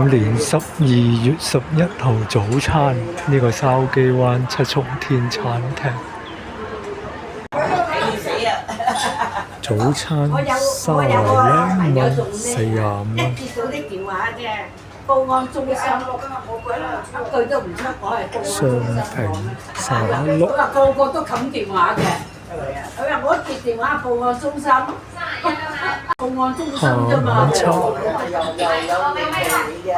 年12月11號早餐，呢個筲箕灣七重天餐廳。早餐32蚊，45蚊。接到啲電話啫，報案中心，一句都唔出，我係報案中心。雙拼36。佢話個個都冚電話嘅，佢話我接電話報案中心，報案中心啫嘛。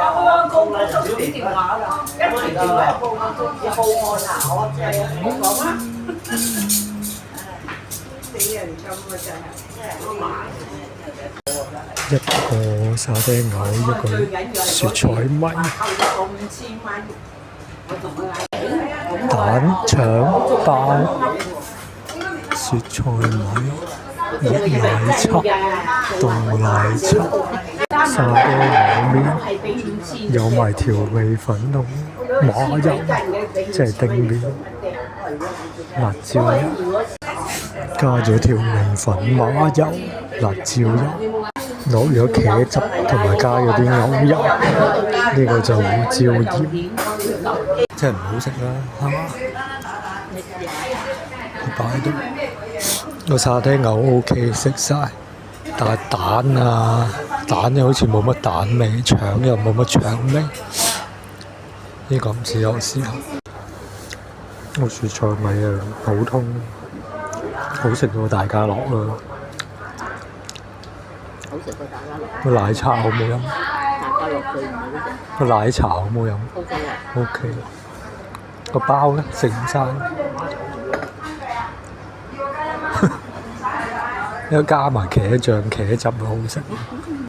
我個個都接電話啦，一接電話報案中心報案啊！我真係唔好講啦。死人咁啊！真係，一個沙爹牛，一個雪菜米，蛋腸包，雪菜米，熱奶茶，凍奶茶，沙爹牛面，有埋調味粉同馬油，即係丁面，辣椒油，加咗調味粉、馬油、辣椒油。攞咗茄汁同埋加咗啲牛油，呢個就胡椒鹽，真係唔好食啦，係嘛？擺喺度個沙爹牛 OK 食晒，但係蛋又好似冇乜蛋味，腸又冇乜腸味，呢個唔知有試下。個雪菜米啊，普通，好食過大家樂啦。好食過大家樂。個奶茶好冇飲？大家樂最唔好食。個奶茶好冇飲 OK 啊。？OK。個包咧食唔晒，有加埋茄醬茄汁好食。